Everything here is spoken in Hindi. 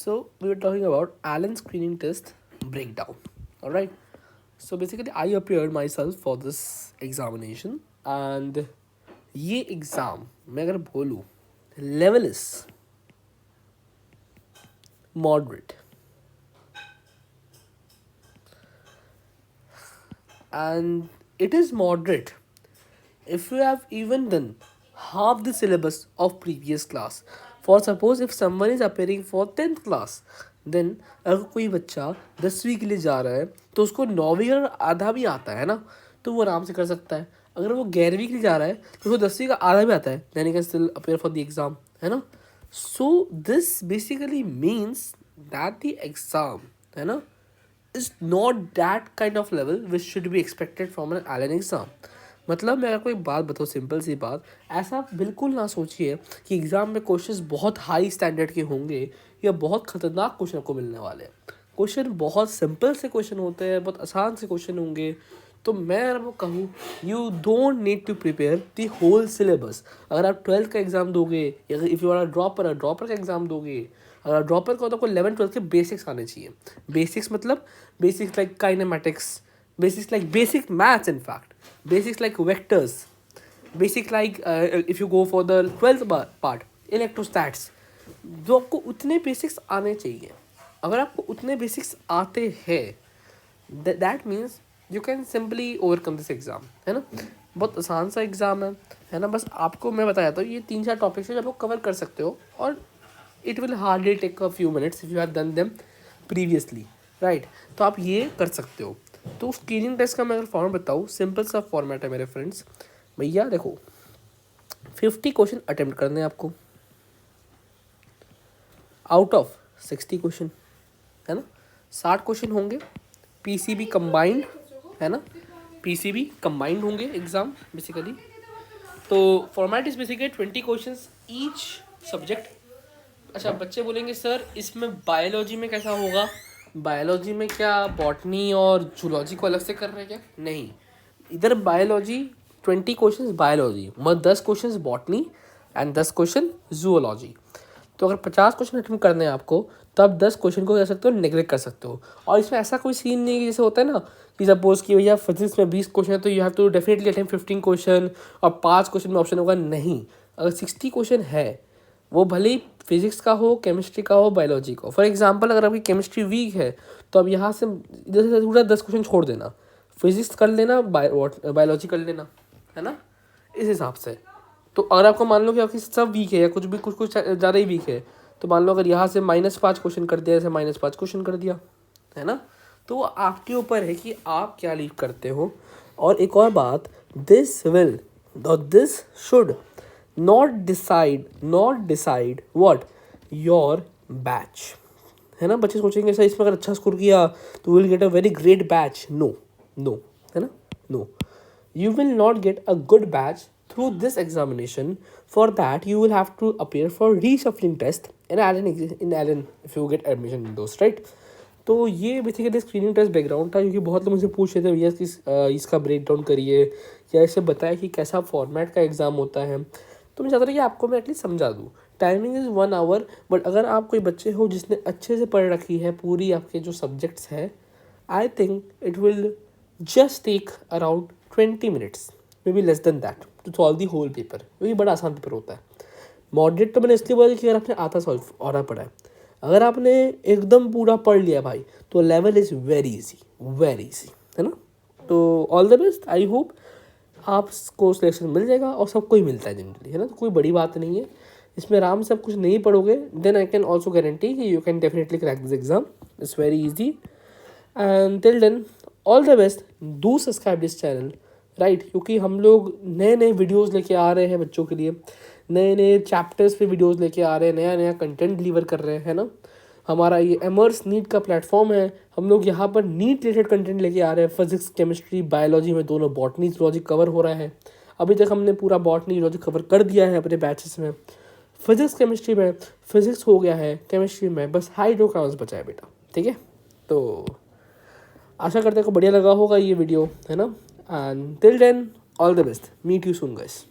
So we were talking about Allen screening test breakdown. All right. So basically, I appeared myself for this examination, and ये एग्ज़ाम मैं अगर बोलूँ level is moderate and it is moderate if you have even done half the syllabus of previous class. For suppose if someone is appearing for 10th class, then अगर कोई बच्चा 10वीं के लिए जा रहा है तो उसको 9वीं का आधा भी आता है ना, तो वो आराम से कर सकता है. अगर वो 11वीं के लिए जा रहा है तो उसको 10वीं का आधा भी आता है, then he can still appear for the exam, है ना. So this basically means that the exam, है ना, is not that kind of level which should be expected from an Allen exam. मतलब मैं आपको एक बात बताऊँ, सिंपल सी बात, ऐसा बिल्कुल ना सोचिए कि एग्ज़ाम में क्वेश्चंस बहुत हाई स्टैंडर्ड के होंगे या बहुत ख़तरनाक क्वेश्चन आपको मिलने वाले हैं. क्वेश्चन बहुत सिंपल से क्वेश्चन होते हैं, बहुत आसान से क्वेश्चन होंगे. तो मैं अगर वो कहूँ, you don't need to prepare the whole syllabus. अगर आप 12th का एग्ज़ाम दोगे या इफ़ यू आर ड्रॉपर का एग्ज़ाम दोगे, अगर ड्रॉपर का हो तो आपको 11th-12th के बेसिक्स आने चाहिए. बेसिक्स मतलब basics like kinematics, basics like basic maths, in fact basics like vectors, basic like if you go for the 12th part electrostats, जो आपको उतने बेसिक्स आने चाहिए. अगर आपको उतने बेसिक्स आते हैं that means you can simply overcome this exam, है ना. बहुत आसान सा एग्ज़ाम है ना. बस आपको मैं बताया था ये 3-4 टॉपिक्स हैं जो आप कवर कर सकते हो, और it will hardly take a few minutes if you have done them previously, right. तो आप ये कर सकते हो. तो स्क्रीनिंग टेस्ट का मैं अगर फॉर्म बताऊँ, सिंपल सा फॉर्मेट है मेरे फ्रेंड्स. भैया देखो, 50 क्वेश्चन अटेम्प्ट करने हैं आपको आउट ऑफ 60 क्वेश्चन, है ना. 60 क्वेश्चन होंगे पीसीबी कंबाइंड, है ना. पीसीबी कंबाइंड होंगे एग्ज़ाम बेसिकली. तो format is basically 20 question each subject. अच्छा, बच्चे बोलेंगे सर इसमें बायोलॉजी में कैसा होगा, बायोलॉजी में क्या बॉटनी और जूलॉजी को अलग से कर रहे हैं क्या? नहीं, इधर बायोलॉजी 20 क्वेश्चन बायोलॉजी, मतलब 10 question botany and 10 question zoology. तो अगर 50 क्वेश्चन अटेम्प्ट करने हैं आपको, तब 10 क्वेश्चन को कर सकते हो, नेगलेक्ट कर सकते हो. और इसमें ऐसा कोई सीन नहीं है जैसे होता है ना कि सपोज कि भैया फिजिक्स में 20 क्वेश्चन है तो you have to definitely attempt 15 question और 5 क्वेश्चन में ऑप्शन होगा. नहीं, अगर 60 क्वेश्चन है, वो भले ही फिजिक्स का हो, केमिस्ट्री का हो, बायोलॉजी का हो. फॉर एग्जांपल अगर आपकी केमिस्ट्री वीक है तो अब यहाँ से इधर से पूरा 10 क्वेश्चन छोड़ देना, फिजिक्स कर लेना, बायोलॉजी कर लेना, है ना, इस हिसाब से. तो अगर आपको मान लो कि आपकी सब वीक है या कुछ भी कुछ ज़्यादा ही वीक है, तो मान लो अगर यहाँ से -5 क्वेश्चन कर दिया, ऐसे -5 क्वेश्चन कर दिया, है ना. तो आपके ऊपर है कि आप क्या लीव करते हो. और एक और बात, this should not decide what your batch, है ना. बच्चे सोचेंगे सर इसमें अगर अच्छा स्कोर किया तो will get a very great batch. No, है ना. No, you will not get a good batch through this examination. For that you will have to appear for reshuffling test in Allen if you get admission in those, right. तो ये बेसिकली स्क्रीनिंग टेस्ट बैकग्राउंड था, क्योंकि बहुत लोग मुझसे पूछ रहे थे भैया इसका ब्रेक डाउन करिए या ऐसे बताया कि कैसा फॉर्मेट का एग्ज़ाम होता है. तो मैं चाहता था कि आपको मैं एटलीस्ट समझा दूँ. टाइमिंग इज़ 1 आवर, बट अगर आप कोई बच्चे हो जिसने अच्छे से पढ़ रखी है पूरी आपके जो सब्जेक्ट्स हैं, I think it will just take around 20 minutes, may be less than that, to solve the whole paper. क्योंकि बड़ा आसान पेपर होता है. मॉडरेट तो मैंने इसलिए बोला कि अगर आपने आता सॉल्व और पढ़ा है. अगर आपने एकदम पूरा पढ़ लिया भाई, तो लेवल इज़ वेरी इजी, है ना. तो all the best. I hope आपको सिलेक्शन मिल जाएगा, और सबको ही मिलता है जनरली, है ना. तो कोई बड़ी बात नहीं है इसमें. आराम से आप कुछ नहीं पढ़ोगे, then I can also guarantee कि you can definitely crack this exam. It's very easy. And till then all the best. Do subscribe this channel, right, क्योंकि हम लोग नए नए वीडियोज़ लेके आ रहे हैं बच्चों के लिए, नए नए चैप्टर्स पे वीडियोज़ लेके आ रहे हैं, नया नया कंटेंट डिलीवर कर रहे हैं, है ना. हमारा ये एमर्स नीट का प्लेटफॉर्म है. हम लोग यहाँ पर नीट रिलेटेड कंटेंट लेके आ रहे हैं. फिजिक्स, केमिस्ट्री, बायोलॉजी में दोनों, बॉटनी, जूलॉजी कवर हो रहा है. अभी तक हमने पूरा बॉटनी, जूलॉजी कवर कर दिया है अपने बैचेस में. फिजिक्स केमिस्ट्री में फिजिक्स हो गया है, केमिस्ट्री में बस हाइड्रोकार्बन्स बचा है बेटा, ठीक है. तो आशा करते हैं को बढ़िया लगा होगा ये वीडियो, है ना. And till then all the best. Meet you soon guys.